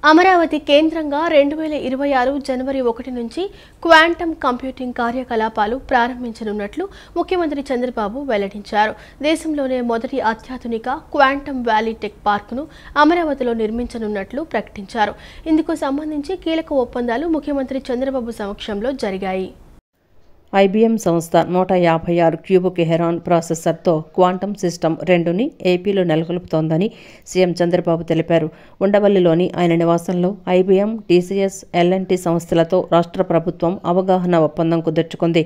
అమరావతి కేంద్రంగా 2026 జనవరి 1 నుంచి quantum computing కార్యకలాపాలు ప్రారంభించనున్నట్లు ముఖ్యమంత్రి చంద్రబాబు వెల్లడించారు. దేశంలోనే మొదటి అత్యాధునిక క్వాంటమ్ వ్యాలీ టెక్ పార్కును అమరావతిలో నిర్మించనున్నట్లు ప్రకటించారు. ఇందుకు సంబంధించి కీలక ఒప్పందాలు ముఖ్యమంత్రి చంద్రబాబు సమక్షంలో జరిగాయి. IBM సంస్థ 156 క్యూబిక్ హెరాన్ ప్రాసెసర్తో క్వాంటమ్ సిస్టమ్ 2ని ఏపీలో నెలకొల్పుతోందని సీఎం చంద్రబాబు తెలిపారు. ఉండవల్లిలోని ఆయన నివాసంలో IBM, TCS, L&T సంస్థలతో రాష్ట్ర ప్రభుత్వం అవగాహన ఒప్పందం కుదుర్చుకుంది.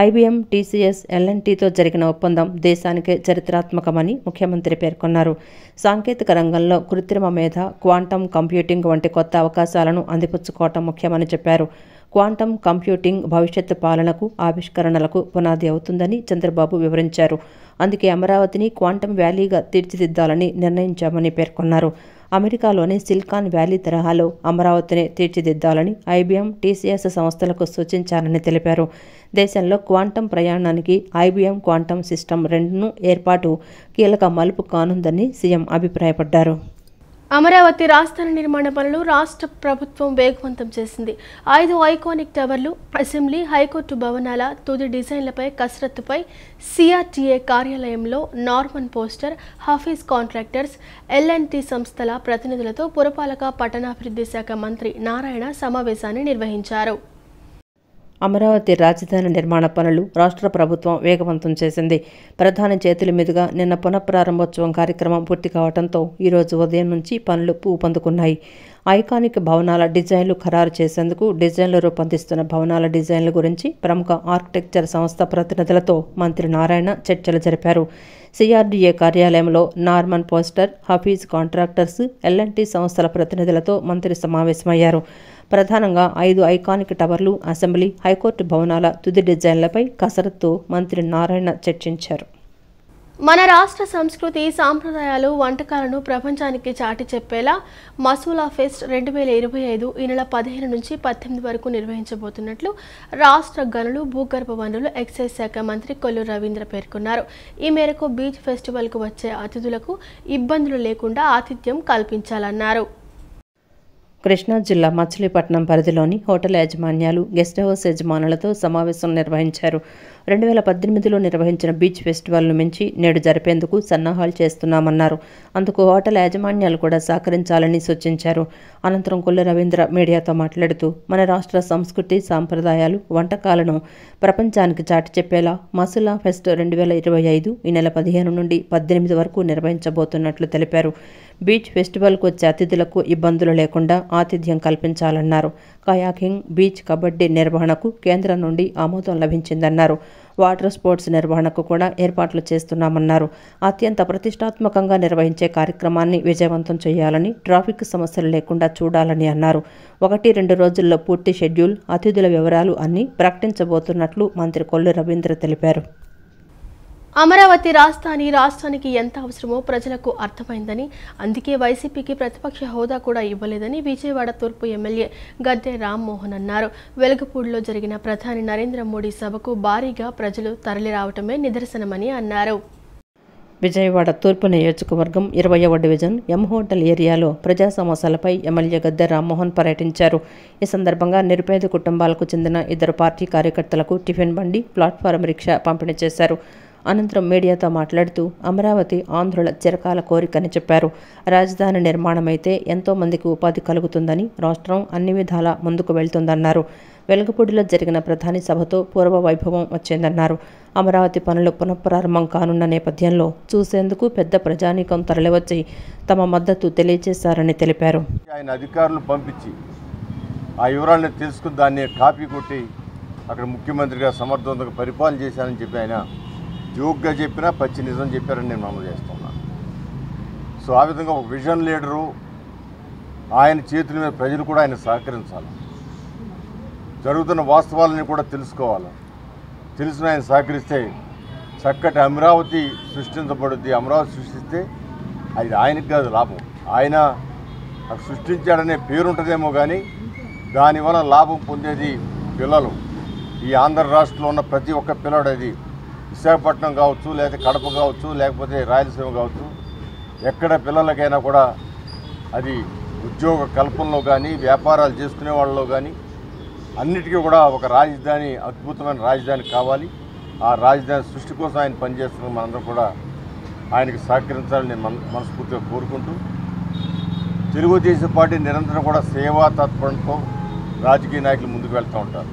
IBM, TCS, L&Tతో జరిగిన ఒప్పందం దేశానికే చరిత్రాత్మకమని ముఖ్యమంత్రి పేర్కొన్నారు. సాంకేతిక రంగంలో కృత్రిమ మేధ, క్వాంటమ్ కంప్యూటింగ్ వంటి కొత్త అవకాశాలను అందిపుచ్చుకోవటం ముఖ్యమని చెప్పారు. క్వాంటమ్ కంప్యూటింగ్ భవిష్యత్తు పాలనకు, ఆవిష్కరణలకు పునాది అవుతుందని చంద్రబాబు వివరించారు. అందుకే అమరావతిని క్వాంటమ్ వ్యాలీగా తీర్చిదిద్దాలని నిర్ణయించామని పేర్కొన్నారు. అమెరికాలోని సిలికాన్ వ్యాలీ తరహాలో అమరావతిని తీర్చిదిద్దాలని IBM, TCS సంస్థలకు సూచించారని తెలిపారు. దేశంలో క్వాంటమ్ ప్రయాణానికి IBM క్వాంటమ్ సిస్టమ్ 2ను ఏర్పాటు కీలక మలుపు కానుందని సీఎం అభిప్రాయపడ్డారు. అమరావతి రాజధాని నిర్మాణ పనులు రాష్ట్ర ప్రభుత్వం వేగవంతం చేసింది. 5 ఐకానిక్ టవర్లు, అసెంబ్లీ, హైకోర్టు భవనాల తుది డిజైన్లపై కసరత్తుపై CRTA కార్యాలయంలో Norman Foster, Hafeez contractors, L&T సంస్థల ప్రతినిధులతో పురపాలక పట్టణాభివృద్ధి శాఖ మంత్రి నారాయణ సమావేశాన్ని నిర్వహించారు. అమరావతి రాజధాని నిర్మాణ పనులు రాష్ట్ర ప్రభుత్వం వేగవంతం చేసింది. ప్రధాని చేతుల మీదుగా నిన్న పునఃప్రారంభోత్సవం కార్యక్రమం పూర్తి కావడంతో ఈరోజు ఉదయం నుంచి పనులు ఊపందుకున్నాయి. ఐకానిక్ భవనాల డిజైన్లు ఖరారు చేసేందుకు డిజైన్లు రూపొందిస్తున్న భవనాల డిజైన్ల గురించి ప్రముఖ ఆర్కిటెక్చర్ సంస్థ ప్రతినిధులతో మంత్రి నారాయణ చర్చలు జరిపారు. CRDA కార్యాలయంలో Norman Foster, Hafeez contractors, L&T సంస్థల ప్రతినిధులతో మంత్రి సమావేశమయ్యారు. ప్రధానంగా 5 ఐకానిక్ టవర్లు, అసెంబ్లీ, హైకోర్టు భవనాల తుది డిజైన్లపై కసరత్తు మంత్రి నారాయణ చర్చించారు. మన రాష్ట్ర సంస్కృతి, సాంప్రదాయాలు, వంటకాలను ప్రపంచానికి చాటి చెప్పేలా మసూలా ఫెస్ట్ 2025 ఈ నెల 15 నుంచి 18 వరకు నిర్వహించబోతున్నట్లు రాష్ట్ర గనులు, భూగర్భ వనరులు, ఎక్సైజ్ శాఖ మంత్రి కొల్లు రవీంద్ర పేర్కొన్నారు. ఈ మేరకు బీచ్ ఫెస్టివల్కు వచ్చే అతిథులకు ఇబ్బందులు లేకుండా ఆతిథ్యం కల్పించాలన్నారు. కృష్ణా జిల్లా మచిలీపట్నం పరిధిలోని హోటల్ యాజమాన్యాలు, గెస్ట్ హౌస్ యజమానులతో సమావేశం నిర్వహించారు. 2018లో నిర్వహించిన బీచ్ ఫెస్టివల్ను మించి నేడు జరిపేందుకు సన్నాహాలు చేస్తున్నామన్నారు. అందుకు హోటల్ యాజమాన్యాలు కూడా సహకరించాలని సూచించారు. అనంతరం కొల్లు రవీంద్ర మీడియాతో మాట్లాడుతూ మన రాష్ట్ర సంస్కృతి, సాంప్రదాయాలు, వంటకాలను ప్రపంచానికి చాటి చెప్పేలా మసూలా ఫెస్ట్ 2025 ఈ నెల 15 నుండి 18 వరకు నిర్వహించబోతున్నట్లు తెలిపారు. బీచ్ ఫెస్టివల్కు వచ్చే అతిథులకు ఇబ్బందులు లేకుండా ఆతిథ్యం కల్పించాలన్నారు. కయాకింగ్, బీచ్ కబడ్డీ నిర్వహణకు కేంద్రం నుండి ఆమోదం లభించిందన్నారు. వాటర్ స్పోర్ట్స్ నిర్వహణకు కూడా ఏర్పాట్లు చేస్తున్నామన్నారు. అత్యంత ప్రతిష్టాత్మకంగా నిర్వహించే కార్యక్రమాన్ని విజయవంతం చేయాలని, ట్రాఫిక్ సమస్యలు లేకుండా చూడాలని అన్నారు. 1-2 రోజుల్లో పూర్తి షెడ్యూల్, అతిథుల వివరాలు అన్నీ ప్రకటించబోతున్నట్లు మంత్రి కొల్లు రవీంద్ర తెలిపారు. అమరావతి రాష్ట్రానికి ఎంత అవసరమో ప్రజలకు అర్థమైందని, అందుకే వైసీపీకి ప్రతిపక్ష హోదా కూడా ఇవ్వలేదని విజయవాడ తూర్పు ఎమ్మెల్యే గద్దె రామ్మోహన్ అన్నారు. వెలగపూడిలో జరిగిన ప్రధాని నరేంద్ర మోడీ సభకు భారీగా ప్రజలు తరలిరావటమే నిదర్శనమని అన్నారు. విజయవాడ తూర్పు నియోజకవర్గం 20వ డివిజన్ ఎం హోటల్ ఏరియాలో ప్రజా సమస్యలపై ఎమ్మెల్యే గద్దె రామ్మోహన్ పర్యటించారు. ఈ సందర్భంగా నిరుపేద కుటుంబాలకు చెందిన 2 పార్టీ కార్యకర్తలకు టిఫిన్ బండి, ప్లాట్ఫారం రిక్షా పంపిణీ చేశారు. అనంతరం మీడియాతో మాట్లాడుతూ అమరావతి ఆంధ్రుల చిరకాల కోరికని చెప్పారు. రాజధాని నిర్మాణమైతే ఎంతో మందికి ఉపాధి కలుగుతుందని, రాష్ట్రం అన్ని విధాలా ముందుకు వెళ్తుందన్నారు. వెలగపూడిలో జరిగిన ప్రధాని సభతో పూర్వ వైభవం వచ్చిందన్నారు. అమరావతి పనులు పునఃప్రారంభం కానున్న నేపథ్యంలో చూసేందుకు పెద్ద ప్రజానీకం తరలివచ్చి తమ మద్దతు తెలియజేశారని తెలిపారు. ఆయన అధికారులు పంపించి ఆ వివరాలను తెలుసుకుని దాన్ని కాపీ కొట్టి అక్కడ ముఖ్యమంత్రిగా సమర్థవంతంగా పరిపాలన చేశారని చెప్పి ఆయన జోక్గా చెప్పినా పచ్చి నిజం చెప్పారని నేను నమోదు చేస్తున్నాను. సో ఆ విధంగా ఒక విజన్ లీడరు, ఆయన చేతుల మీద ప్రజలు కూడా ఆయన సహకరించాలి. జరుగుతున్న వాస్తవాలని కూడా తెలుసుకోవాలి. తెలిసిన ఆయన సహకరిస్తే చక్కటి అమరావతి సృష్టించబడుద్ది. అమరావతి సృష్టిస్తే అది ఆయనకి కాదు లాభం. ఆయన సృష్టించాడనే పేరుంటుందేమో కానీ దానివల్ల లాభం పొందేది పిల్లలు. ఈ ఆంధ్ర రాష్ట్రంలో ఉన్న ప్రతి ఒక్క పిల్లడు, అది విశాఖపట్నం కావచ్చు, లేకపోతే కడప కావచ్చు, లేకపోతే రాయలసీమ కావచ్చు, ఎక్కడ పిల్లలకైనా కూడా అది ఉద్యోగ కల్పనలో కానీ వ్యాపారాలు చేసుకునే వాళ్ళలో కానీ అన్నిటికీ కూడా ఒక రాజధాని, అద్భుతమైన రాజధాని కావాలి. ఆ రాజధాని సృష్టి కోసం ఆయన పనిచేస్తున్న మనందరం కూడా ఆయనకి సహకరించాలని నేను మనస్ఫూర్తిగా కోరుకుంటూ, తెలుగుదేశం పార్టీ నిరంతరం కూడా సేవా తత్పరంతో రాజకీయ నాయకులు ముందుకు వెళ్తూ ఉంటారు.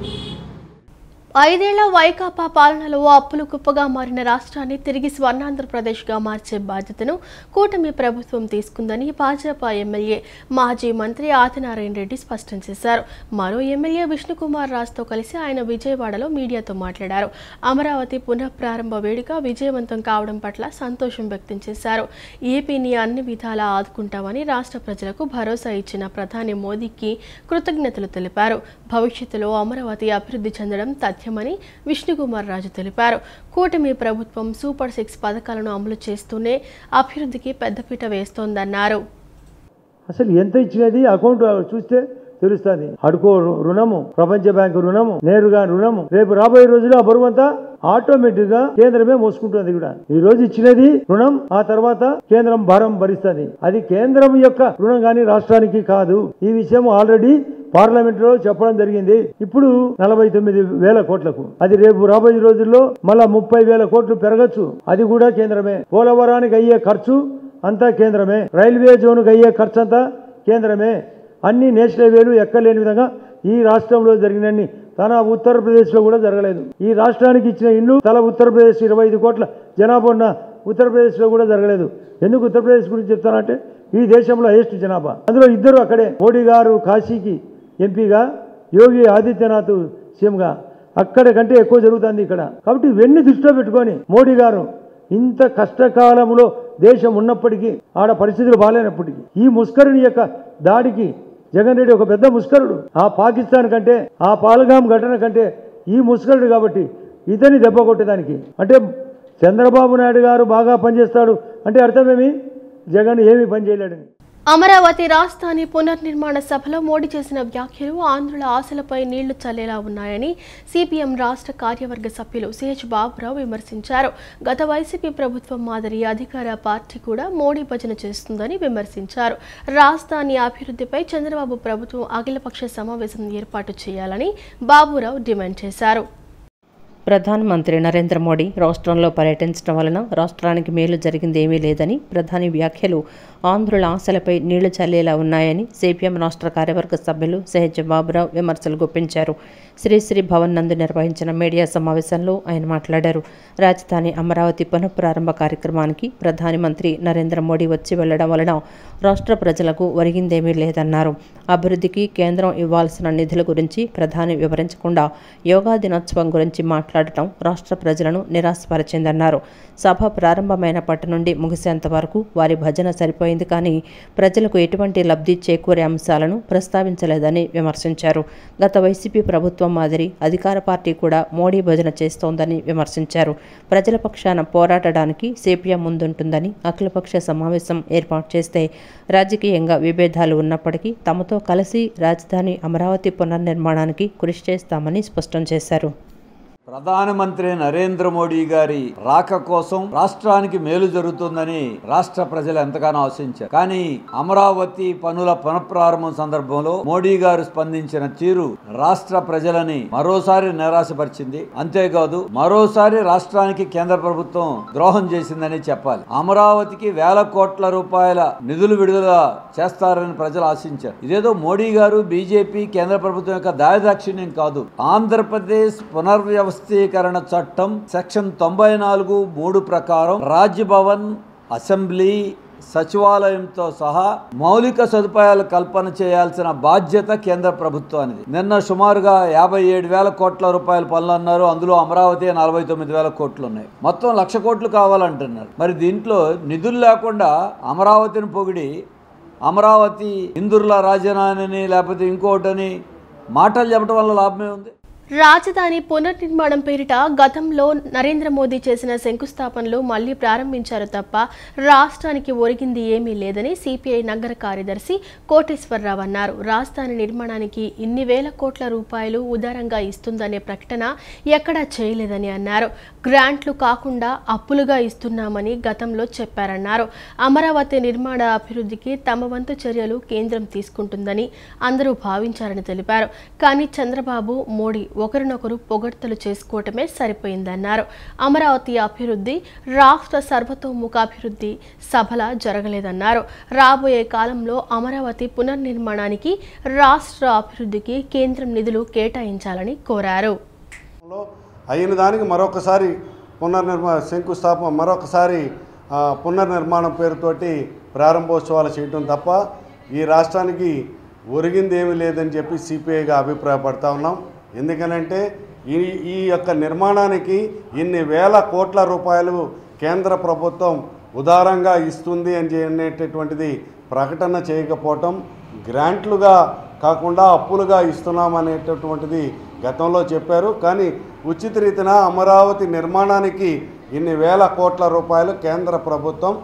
5 ఏళ్ల వైకాపా పాలనలో అప్పులు కుప్పగా మారిన రాష్ట్రాన్ని తిరిగి స్వర్ణాంధ్రప్రదేశ్గా మార్చే బాధ్యతను కూటమి ప్రభుత్వం తీసుకుందని భాజపా ఎమ్మెల్యే మాజీ మంత్రి ఆదినారాయణ రెడ్డి స్పష్టం చేశారు. మరో ఎమ్మెల్యే విష్ణుకుమార్ రాజ్తో కలిసి ఆయన విజయవాడలో మీడియాతో మాట్లాడారు. అమరావతి పునఃప్రారంభ వేడుక విజయవంతం కావడం పట్ల సంతోషం వ్యక్తం చేశారు. ఏపీని అన్ని విధాలా ఆదుకుంటామని రాష్ట్ర ప్రజలకు భరోసా ఇచ్చిన ప్రధాని మోదీకి కృతజ్ఞతలు తెలిపారు. భవిష్యత్తులో అమరావతి అభివృద్ధి చెందడం తథ్యమని విష్ణుకుమార్ రాజు తెలిపారు. కూటమి ప్రభుత్వం సూపర్ 6 పథకాలను అమలు చేస్తూనే అభివృద్ధికి పెద్దపీట వేస్తోందన్నారు. అసలు ఎంత ఇచ్చినది అకౌంట్ చూస్తే తెలుస్తుంది. అడుకో రుణము, ప్రపంచ బ్యాంకు రుణము, నేరుగా రుణము, రేపు రాబోయే రోజుల్లో ఆ బరువంతా ఆటోమేటిక్ గా కేంద్రమే మోసుకుంటుంది. కూడా ఈ రోజు ఇచ్చినది రుణం, ఆ తర్వాత కేంద్రం భారం భరిస్తుంది. అది కేంద్రం యొక్క రుణం కానీ రాష్ట్రానికి కాదు. ఈ విషయం ఆల్రెడీ పార్లమెంట్ లో చెప్పడం జరిగింది. ఇప్పుడు 49,000 కోట్లకు, అది రేపు రాబోయే రోజుల్లో మళ్ళా 30,000 కోట్లు పెరగచ్చు. అది కూడా కేంద్రమే. పోలవరానికి అయ్యే ఖర్చు అంతా కేంద్రమే. రైల్వే జోన్కి అయ్యే ఖర్చు అంతా కేంద్రమే. అన్ని నేషనల్ హైవేలు ఎక్కలేని విధంగా ఈ రాష్ట్రంలో జరిగినన్ని తన ఉత్తరప్రదేశ్లో కూడా జరగలేదు. ఈ రాష్ట్రానికి ఇచ్చిన ఇల్లు తల ఉత్తరప్రదేశ్ 25 కోట్ల జనాభా ఉన్న ఉత్తరప్రదేశ్లో కూడా జరగలేదు. ఎందుకు ఉత్తరప్రదేశ్ గురించి చెప్తానంటే ఈ దేశంలో హైయెస్ట్ జనాభా. అందులో ఇద్దరు అక్కడే, మోడీ గారు కాశీకి ఎంపీగా, యోగి ఆదిత్యనాథ్ సీఎంగా. అక్కడ కంటే ఎక్కువ జరుగుతుంది ఇక్కడ. కాబట్టి ఇవన్నీ దృష్టిలో పెట్టుకొని మోడీ గారు ఇంత కష్టకాలంలో దేశం ఉన్నప్పటికీ, ఆడ పరిస్థితులు బాగాలేనప్పటికీ, ఈ ముస్కరుని యొక్క దాడికి జగన్ రెడ్డి ఒక పెద్ద ముస్కరుడు. ఆ పాకిస్తాన్ కంటే, ఆ పాల్గామ్ ఘటన కంటే ఈ ముస్కరుడు. కాబట్టి ఇతని దెబ్బ కొట్టేదానికి అంటే చంద్రబాబు నాయుడు గారు బాగా పనిచేస్తాడు అంటే అర్థమేమి, జగన్ ఏమీ పని చేయలేడని. అమరావతి రాజధాని పునర్నిర్మాణ సభలో మోడీ చేసిన వ్యాఖ్యలు ఆంధ్రుల ఆశలపై నీళ్లు చల్లేలా ఉన్నాయని సిపిఎం రాష్ట్ర కార్యవర్గ సభ్యులు సిహెచ్ బాబురావు విమర్శించారు. గత వైసీపీ ప్రభుత్వం మాదిరి అధికార పార్టీ కూడా మోడీ భజన చేస్తుందని విమర్శించారు. రాజధాని అభివృద్ధిపై చంద్రబాబు ప్రభుత్వం అఖిలపక్ష సమావేశం ఏర్పాటు చేయాలని బాబురావు డిమాండ్ చేశారు. ప్రధానమంత్రి నరేంద్ర మోడీ రాష్ట్రంలో పర్యటించడం వలన రాష్ట్రానికి మేలు జరిగింది ఏమీ లేదని, ప్రధాని వ్యాఖ్యలు ఆంధ్రుల ఆశలపై నీళ్లు చల్లేలా ఉన్నాయని సిపిఎం రాష్ట్ర కార్యవర్గ సభ్యులు సిహెచ్ బాబురావు విమర్శలు గుప్పించారు. శ్రీశ్రీ భవన్ నందు నిర్వహించిన మీడియా సమావేశంలో ఆయన మాట్లాడారు. రాజధాని అమరావతి పునఃప్రారంభ కార్యక్రమానికి ప్రధాని మంత్రి నరేంద్ర మోడీ వచ్చి వెళ్లడం వలన రాష్ట్ర ప్రజలకు ఒరిగిందేమీ లేదన్నారు. అభివృద్ధికి కేంద్రం ఇవ్వాల్సిన నిధుల గురించి ప్రధాని వివరించకుండా యోగా దినోత్సవం గురించి మాట్లాడటం రాష్ట్ర ప్రజలను నిరాశపరిచిందన్నారు. సభ ప్రారంభమైనప్పటి నుండి ముగిసేంత వరకు వారి భజన సరిపోయింది కానీ ప్రజలకు ఎటువంటి లబ్ధి చేకూరే అంశాలను ప్రస్తావించలేదని విమర్శించారు. గత వైసీపీ ప్రభుత్వం మాదిరి అధికార పార్టీ కూడా మోడీ భజన చేస్తోందని విమర్శించారు. ప్రజల పక్షాన పోరాడడానికి సిపిఎం ముందుంటుందని, అఖిలపక్ష సమావేశం ఏర్పాటు చేస్తే రాజకీయంగా విభేదాలు ఉన్నప్పటికీ తమతో కలిసి రాజధాని అమరావతి పునర్నిర్మాణానికి కృషి చేస్తామని స్పష్టం చేశారు. ప్రధానమంత్రి నరేంద్ర మోడీ గారి రాక కోసం రాష్ట్రానికి మేలు జరుగుతుందని రాష్ట్ర ప్రజలు ఎంతగానో ఆశించారు. కానీ అమరావతి పనుల పునఃప్రారంభం సందర్భంలో మోడీ గారు స్పందించిన తీరు రాష్ట్ర ప్రజలని మరోసారి నిరాశపరిచింది. అంతేకాదు మరోసారి రాష్ట్రానికి కేంద్ర ప్రభుత్వం ద్రోహం చేసిందని చెప్పాలి. అమరావతికి వేల కోట్ల రూపాయల నిధులు విడుదల చేస్తారని ప్రజలు ఆశించారు. ఇదేదో మోడీ గారు, బీజేపీ, కేంద్ర ప్రభుత్వం యొక్క దాయదాక్షిణ్యం కాదు. ఆంధ్రప్రదేశ్ పునర్వ్యవస్థ వ్యవస్థీకరణ చట్టం సెక్షన్ 94(3) ప్రకారం రాజ్భవన్, అసెంబ్లీ, సచివాలయంతో సహా మౌలిక సదుపాయాల కల్పన చేయాల్సిన బాధ్యత కేంద్ర ప్రభుత్వానికి. నిన్న సుమారుగా 57,000 కోట్ల రూపాయల పనులు అన్నారు. అందులో అమరావతి 49,000 కోట్లు ఉన్నాయి. మొత్తం 1,00,000 కోట్లు కావాలంటున్నారు. మరి దీంట్లో నిధులు లేకుండా అమరావతిని పొగిడి అమరావతి ఇందుర్ల రాజధాని లేకపోతే ఇంకోటని మాటలు చెప్పడం వల్ల లాభమే ఉంది. రాజధాని పునర్నిర్మాణం పేరిట గతంలో నరేంద్ర మోదీ చేసిన శంకుస్థాపనలు మళ్లీ ప్రారంభించారు తప్ప రాష్ట్రానికి ఒరిగింది ఏమీ లేదని సిపిఐ నగర కార్యదర్శి కోటేశ్వరరావు అన్నారు. రాజధాని నిర్మాణానికి ఇన్ని వేల కోట్ల రూపాయలు ఉదారంగా ఇస్తుందనే ప్రకటన ఎక్కడా చేయలేదని అన్నారు. గ్రాంట్లు కాకుండా అప్పులుగా ఇస్తున్నామని గతంలో చెప్పారన్నారు. అమరావతి నిర్మాణ అభివృద్ధికి తమ వంతు చర్యలు కేంద్రం తీసుకుంటుందని అందరూ భావించారని తెలిపారు. కానీ చంద్రబాబు, మోడీ ఒకరినొకరు పొగడ్తలు చేసుకోవటమే సరిపోయిందన్నారు. అమరావతి అభివృద్ధి రాష్ట్ర సర్వతోముఖాభివృద్ధి సభలా జరగలేదన్నారు. రాబోయే కాలంలో అమరావతి పునర్నిర్మాణానికి, రాష్ట్ర అభివృద్ధికి కేంద్రం నిధులు కేటాయించాలని కోరారు. అయిన దానికి మరొకసారి శంకుస్థాపన మరొకసారి పునర్నిర్మాణం పేరుతోటి ప్రారంభోత్సవాలు చేయడం తప్ప ఈ రాష్ట్రానికి ఒరిగింది ఏమీ లేదని చెప్పి సిపిఐగా అభిప్రాయపడతా ఉన్నాం. ఎందుకనంటే ఈ యొక్క నిర్మాణానికి ఇన్ని వేల కోట్ల రూపాయలు కేంద్ర ప్రభుత్వం ఉదారంగా ఇస్తుంది అని అనేటటువంటిది ప్రకటన చేయకపోవటం, గ్రాంట్లుగా కాకుండా అప్పులుగా ఇస్తున్నామనేటటువంటిది గతంలో చెప్పారు. కానీ ఉచిత రీతిన అమరావతి నిర్మాణానికి ఇన్ని వేల కోట్ల రూపాయలు కేంద్ర ప్రభుత్వం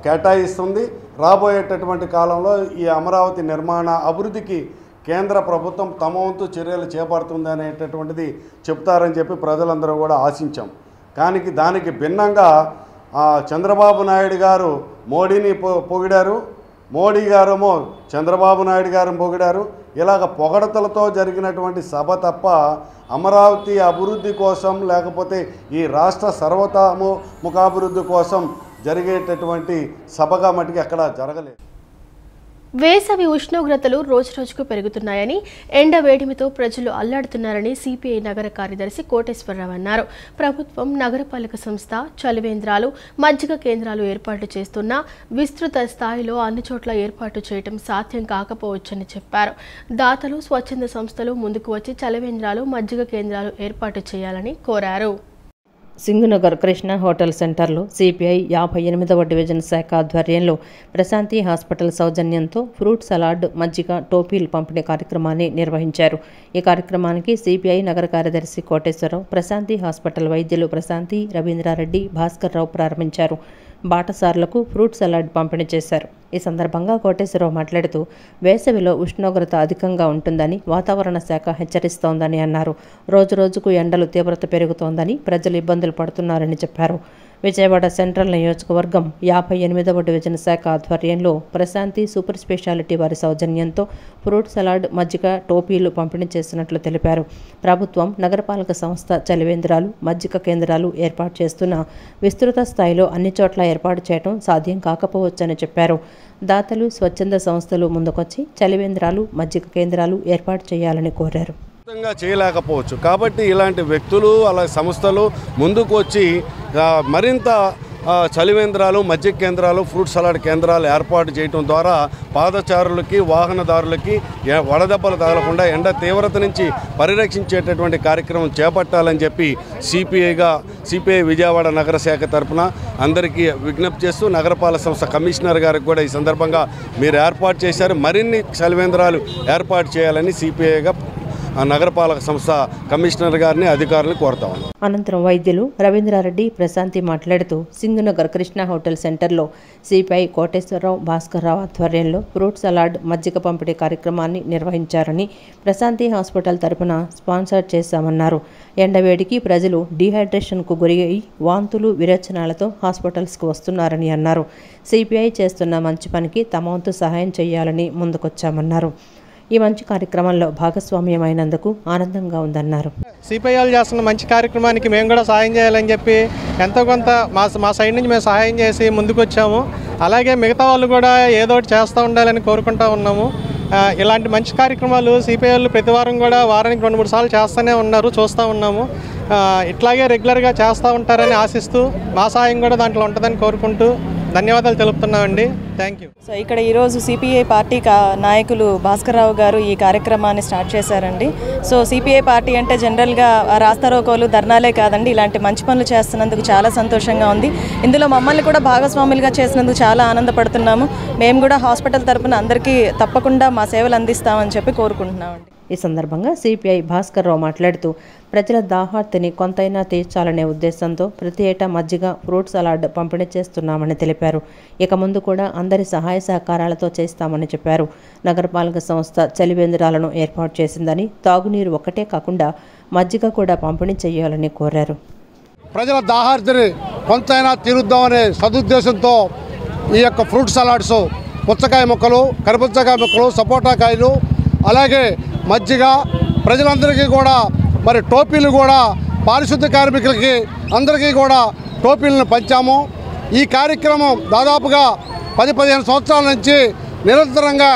కేటాయిస్తుంది. రాబోయేటటువంటి కాలంలో ఈ అమరావతి నిర్మాణ అభివృద్ధికి కేంద్ర ప్రభుత్వం తమ వంతు చర్యలు చేపడుతుంది అనేటటువంటిది చెప్తారని చెప్పి ప్రజలందరూ కూడా ఆశించాం. కానీ దానికి భిన్నంగా చంద్రబాబు నాయుడు గారు మోడీని పొగిడారు, మోడీ గారేమో చంద్రబాబు నాయుడు గారిని పొగిడారు. ఇలాగ పొగడతలతో జరిగినటువంటి సభ తప్ప అమరావతి అభివృద్ధి కోసం లేకపోతే ఈ రాష్ట్ర సర్వతోముఖాభివృద్ధి కోసం జరిగేటటువంటి సభగా మటుకు ఎక్కడ జరగలేదు. వేసవి ఉష్ణోగ్రతలు రోజురోజుకు పెరుగుతున్నాయని, ఎండ వేడిమితో ప్రజలు అల్లాడుతున్నారని సిపిఐ నగర కార్యదర్శి కోటేశ్వరరావు అన్నారు. ప్రభుత్వం, నగరపాలక సంస్థ చలివేంద్రాలు, మజ్జిగ కేంద్రాలు ఏర్పాటు చేస్తున్నా విస్తృత స్థాయిలో అన్ని చోట్ల ఏర్పాటు చేయడం సాధ్యం కాకపోవచ్చని చెప్పారు. దాతలు, స్వచ్ఛంద సంస్థలు ముందుకు వచ్చి చలివేంద్రాలు, మజ్జిగ కేంద్రాలు ఏర్పాటు చేయాలని కోరారు. సింగునగర్ కృష్ణ హోటల్ సెంటర్లో సిపిఐ 58వ డివిజన్ శాఖ ఆధ్వర్యంలో ప్రశాంతి హాస్పిటల్ సౌజన్యంతో ఫ్రూట్ సలాడ్, మజ్జిగ, టోపీలు పంపిణీ కార్యక్రమాన్ని నిర్వహించారు. ఈ కార్యక్రమానికి సిపిఐ నగర కార్యదర్శి కోటేశ్వరరావు, ప్రశాంతి హాస్పిటల్ వైద్యులు ప్రశాంతి, రవీంద్రారెడ్డి, భాస్కర్ రావు ప్రారంభించారు. బాటసార్లకు ఫ్రూట్ సలాడ్ పంపిణీ చేశారు. ఈ సందర్భంగా కోటేశ్వరరావు మాట్లాడుతూ వేసవిలో ఉష్ణోగ్రత అధికంగా ఉంటుందని వాతావరణ శాఖ హెచ్చరిస్తోందని అన్నారు. రోజురోజుకు ఎండలు తీవ్రత పెరుగుతోందని, ప్రజలు ఇబ్బందులు పడుతున్నారని చెప్పారు. విజయవాడ సెంట్రల్ నియోజకవర్గం 58వ డివిజన్ శాఖ ఆధ్వర్యంలో ప్రశాంతి సూపర్ స్పెషాలిటీ వారి సౌజన్యంతో ఫ్రూట్ సలాడ్, మజ్జిగ, టోపీలు పంపిణీ చేసినట్లు తెలిపారు. ప్రభుత్వం, నగరపాలక సంస్థ చలివేంద్రాలు, మజ్జిగ కేంద్రాలు ఏర్పాటు చేస్తున్న విస్తృత స్థాయిలో అన్ని చోట్ల ఏర్పాటు చేయడం సాధ్యం కాకపోవచ్చని చెప్పారు. దాతలు, స్వచ్ఛంద సంస్థలు ముందుకొచ్చి చలివేంద్రాలు, మజ్జిగ కేంద్రాలు ఏర్పాటు చేయాలని కోరారు. చేయలేకపోవచ్చు కాబట్టి ఇలాంటి వ్యక్తులు, అలా సంస్థలు ముందుకు వచ్చి మరింత చలివేంద్రాలు, మజ్జిగ కేంద్రాలు, ఫ్రూట్ సలాడ్ కేంద్రాలు ఏర్పాటు చేయడం ద్వారా పాదచారులకి, వాహనదారులకి వడదెబ్బలు తగలకుండా ఎండ తీవ్రత నుంచి పరిరక్షించేటటువంటి కార్యక్రమం చేపట్టాలని చెప్పి సిపిఐ విజయవాడ నగర శాఖ తరఫున అందరికీ విజ్ఞప్తి చేస్తూ నగరపాలక సంస్థ కమిషనర్ గారికి కూడా ఈ సందర్భంగా మీరు ఏర్పాటు చేశారు, మరిన్ని చలివేంద్రాలు ఏర్పాటు చేయాలని సిపిఐగా నగరపాలక సంస్థ కమిషనర్ గారిని, అధికారులను కోరుతా ఉన్నాం. అనంతరం వైద్యులు రవీంద్రారెడ్డి, ప్రశాంతి మాట్లాడుతూ సింగునగర్ కృష్ణ హోటల్ సెంటర్లో సిపిఐ కోటేశ్వరరావు, భాస్కర్ రావు ఆధ్వర్యంలో ఫ్రూట్ సలాడ్, మజ్జిగ పంపిణీ కార్యక్రమాన్ని నిర్వహించారని, ప్రశాంతి హాస్పిటల్ తరపున స్పాన్సర్ చేశామన్నారు. ఎండవేడికి ప్రజలు డీహైడ్రేషన్కు గురి అయి వాంతులు, విరేచనాలతో హాస్పిటల్స్కు వస్తున్నారని అన్నారు. సిపిఐ చేస్తున్న మంచి పనికి తమ వంతు సహాయం చేయాలని ముందుకొచ్చామన్నారు. ఈ మంచి కార్యక్రమంలో భాగస్వామ్యమైనందుకు ఆనందంగా ఉందన్నారు. సిపిఐలు చేస్తున్న మంచి కార్యక్రమానికి మేము కూడా సహాయం చేయాలని చెప్పి ఎంతో కొంత మా సైడ్ నుంచి మేము సహాయం చేసి ముందుకు వచ్చాము. అలాగే మిగతా వాళ్ళు కూడా ఏదో ఒకటి చేస్తూ ఉండాలని కోరుకుంటూ ఉన్నాము. ఇలాంటి మంచి కార్యక్రమాలు సిపిఐలు ప్రతి వారం కూడా వారానికి 2-3 సార్లు చేస్తూనే ఉన్నారు, చూస్తూ ఉన్నాము. ఇట్లాగే రెగ్యులర్గా చేస్తూ ఉంటారని ఆశిస్తూ మా సహాయం కూడా దాంట్లో ఉంటుందని కోరుకుంటూ ధన్యవాదాలు తెలుపుతున్నామండి. Thank you. సో ఇక్కడ ఈరోజు సిపిఐ పార్టీ నాయకులు భాస్కర్ రావు గారు ఈ కార్యక్రమాన్ని స్టార్ట్ చేశారండి. సో సిపిఐ పార్టీ అంటే జనరల్గా రాస్తారోకోలు, ధర్నాలే కాదండి, ఇలాంటి మంచి పనులు చేస్తున్నందుకు చాలా సంతోషంగా ఉంది. ఇందులో మమ్మల్ని కూడా భాగస్వాములుగా చేసినందుకు చాలా ఆనందపడుతున్నాము. మేము కూడా హాస్పిటల్ తరపున అందరికీ తప్పకుండా మా సేవలు అందిస్తామని చెప్పి కోరుకుంటున్నామండి. ఈ సందర్భంగా సిపిఐ భాస్కర్ రావు మాట్లాడుతూ ప్రజల దాహార్తిని కొంతైనా తీర్చాలనే ఉద్దేశంతో ప్రతి ఏటా మజ్జిగ ఫ్రూట్ సలాడ్ పంపిణీ చేస్తున్నామని తెలిపారు. ఇక ముందు కూడా అందరి సహాయ సహకారాలతో చేస్తామని చెప్పారు. నగరపాలక సంస్థ చలివేంద్రాలను ఏర్పాటు చేసిందని, తాగునీరు ఒక్కటే కాకుండా మజ్జిగ కూడా పంపిణీ చేయాలని కోరారు. ప్రజల దాహార్తిని కొంతైనా తీరుద్దామనే సదుద్దేశంతో ఈ యొక్క ఫ్రూట్ సలాడ్స్, పుచ్చకాయ మొక్కలు, కరిపుచ్చకాయ మొక్కలు, సపోటా కాయలు, అలాగే మజ్జిగ, ప్రజలందరికీ కూడా మరి టోపీలు కూడా పారిశుద్ధ్య కార్మికులకి అందరికీ కూడా టోపీలను పంచాము. ఈ కార్యక్రమం దాదాపుగా 10-15 సంవత్సరాల నుంచి నిరంతరంగా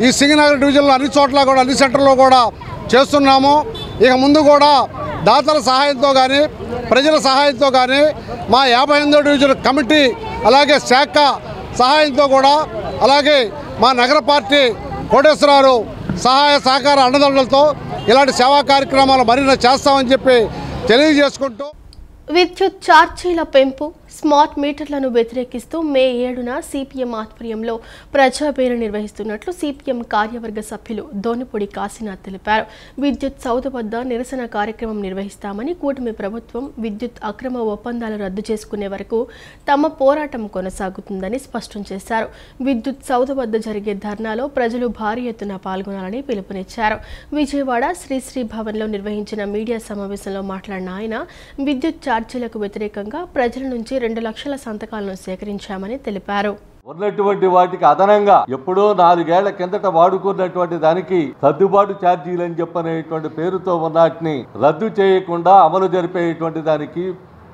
ఈ సింగనగర్ డివిజన్లో అన్ని చోట్ల కూడా అన్ని సెంటర్లో కూడా చేస్తున్నాము. ఇక ముందు కూడా దాతల సహాయంతో కానీ ప్రజల సహాయంతో కానీ మా 58వ డివిజన్ కమిటీ అలాగే శాఖ సహాయంతో కూడా అలాగే మా నగర పార్టీ కోటేశ్వరరావు సహాయ సహకార అండదండలతో ఇలాంటి సేవా కార్యక్రమాలు మరింత చేస్తామని చెప్పి తెలియజేసుకుంటూ విద్యుత్ ఛార్జీల పెంపు, స్మార్ట్ మీటర్లను వ్యతిరేకిస్తూ మే 7న సిపిఎం ఆధ్వర్యంలో ప్రజాబేరీ నిర్వహిస్తున్నట్లు సిపిఎం కార్యవర్గ సభ్యులు దోనిపూడి కాశీనాథ్ తెలిపారు. విద్యుత్ సౌధ వద్ద నిరసన కార్యక్రమం నిర్వహిస్తామని, కూటమి ప్రభుత్వం విద్యుత్ అక్రమ ఒప్పందాలు రద్దు చేసుకునే వరకు తమ పోరాటం కొనసాగుతుందని స్పష్టం చేశారు. విద్యుత్ సౌధ వద్ద జరిగే ధర్నాలో ప్రజలు భారీ ఎత్తున పాల్గొనాలని పిలుపునిచ్చారు. విజయవాడ శ్రీశ్రీ భవన్లో నిర్వహించిన మీడియా సమావేశంలో మాట్లాడిన ఆయన, విద్యుత్ ఛార్జీలకు వ్యతిరేకంగా ప్రజల నుంచి 2 లక్షల సంతకాలను సేకరించామని తెలిపారు. ఉన్నటువంటి వాటికి అదనంగా ఎప్పుడో 4 ఏళ్ల కిందట వాడుకున్నటువంటి దానికి సర్దుబాటు ఛార్జీలు అని చెప్పనేటువంటి పేరుతో ఉన్నటిని రద్దు చేయకుండా అమలు జరిపేటువంటి దానికి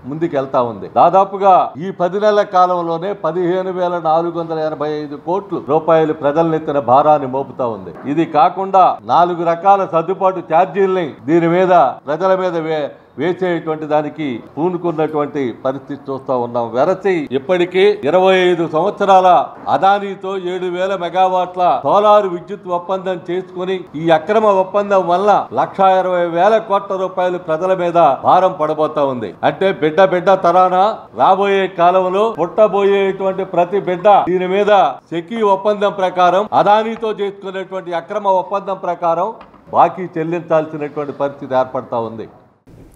ముందుకెళ్తా ఉంది. దాదాపుగా ఈ 10 నెలల కాలంలోనే 15,485 కోట్ల రూపాయలు ప్రజలనెత్తిన భారాన్ని మోపుతా ఉంది. ఇది కాకుండా 4 రకాల సర్దుబాటు ఛార్జీల్ని దీని మీద ప్రజల మీద వేసేటువంటి దానికి పూనుకున్నటువంటి పరిస్థితి చూస్తా ఉన్నాం. వెరసి ఇప్పటికీ 25 సంవత్సరాల అదానీతో 7,000 మెగావాట్ల సోలార్ విద్యుత్ ఒప్పందం చేసుకుని ఈ అక్రమ ఒప్పందం వల్ల 1,20,000 కోట్ల రూపాయలు ప్రజల మీద భారం పడబోతా ఉంది. అంటే బిడ్డ తరాన రాబోయే కాలంలో పుట్టబోయేటువంటి ప్రతి బిడ్డ దీని మీద సెకీ ఒప్పందం ప్రకారం, అదానీతో చేసుకునేటువంటి అక్రమ ఒప్పందం ప్రకారం బాకీ చెల్లించాల్సినటువంటి పరిస్థితి ఏర్పడతా ఉంది.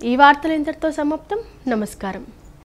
ఈ వార్తలు ఇంతటితో సమాప్తం. నమస్కారం.